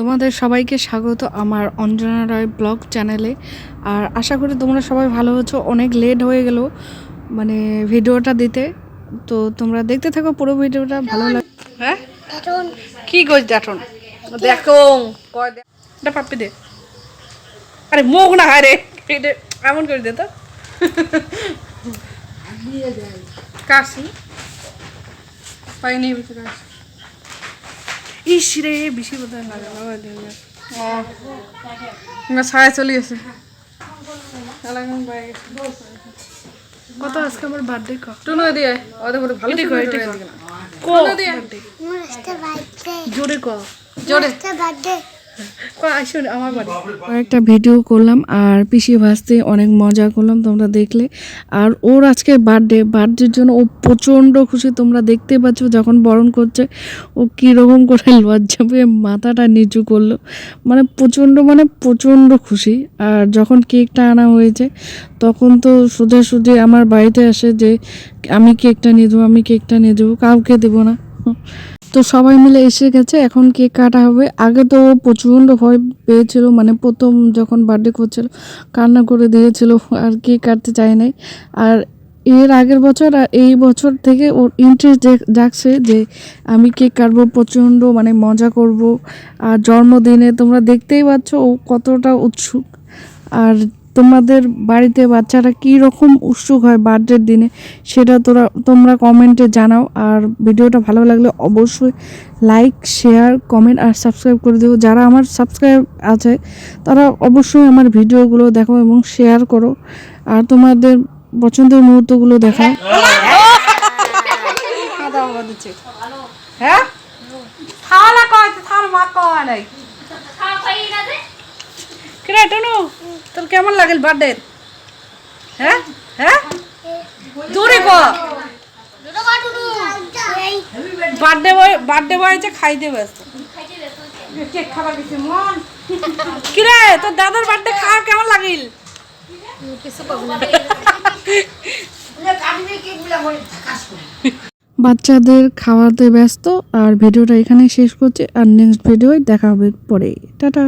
তোমাদের সবাইকে স্বাগত আমার অঞ্জনা রায় ব্লগ চ্যানেলে। আর আশা করি তোমরা সবাই ভালো আছো। অনেক লেট হয়ে গেল মানে ভিডিওটা দিতে, তো তোমরা দেখতে থাকো পুরো ভিডিওটা, ভালো লাগে। হ্যাঁ কি গোছ ডাটন দেখো এটা পাপ্পি দে, আরে মুখ না হায় রে, এটা এমন করে দে তো কাশি পাইনি কাশি ইস রে বেশি বোধহয় লাগে না ছায়া চলে গেছে। কত আজকে আমার বার্থডে টুনু দিয়ে ওদের ভালো ঠিক হয়, ঠিক জোরে ক জোরে আমার বাড়ি একটা ভিডিও করলাম আর পিসি ভাসতে অনেক মজা করলাম, তোমরা দেখলে। আর ওর আজকে বার্থডের জন্য ও প্রচণ্ড খুশি, তোমরা দেখতে পাচ্ছ যখন বরণ করছে ও কীরকম করে লজ্জা পেয়ে মাথাটা নিচু করলো, মানে প্রচণ্ড খুশি। আর যখন কেকটা আনা হয়েছে তখন তো সোজাসুজি আমার বাড়িতে আসে যে আমি কেকটা নিয়ে দেবো, কাউকে দেবো না। তো সবাই মিলে এসে গেছে, এখন কেক কাটা হবে। আগে তো প্রচণ্ড ভয় পেয়েছিল, মানে প্রথম যখন বার্থডে করছিল কান্না করে দিয়েছিল আর কেক কাটতে চায় নাই। আর এর আগের বছর আর এই বছর থেকে ওর ইন্টারেস্ট জাগছে যে আমি কেক কাটবো, প্রচণ্ড মানে মজা করব। আর জন্মদিনে তোমরা দেখতেই পাচ্ছ ও কতটা উৎসুক। আর তোমাদের বাড়িতে বাচ্চারা কী রকম উৎসুক হয় বার্থডের দিনে সেটা তোমরা কমেন্টে জানাও। আর ভিডিওটা ভালো লাগলে অবশ্যই লাইক, শেয়ার, কমেন্ট আর সাবস্ক্রাইব করে দিও। যারা আমার সাবস্ক্রাইব আছে তারা অবশ্যই আমার ভিডিওগুলো দেখো এবং শেয়ার করো আর তোমাদের পছন্দের মুহূর্তগুলো দেখাও। হ্যাঁ তোর কেমন লাগল বার্থডে? হ্যাঁ হ্যাঁ জোরে ক বার্থডে বয় যে খাইতে ব্যস্ত। কেক খাবার কিছু মন কিরে তোর দাদার বার্থডে খাওয়া কেমন লাগিল? বাচ্চাদের খাওয়াতে ব্যস্ত। আর ভিডিওটা এখানে শেষ করছি, আর নেক্সট ভিডিও দেখা হবে পরে। টাটা।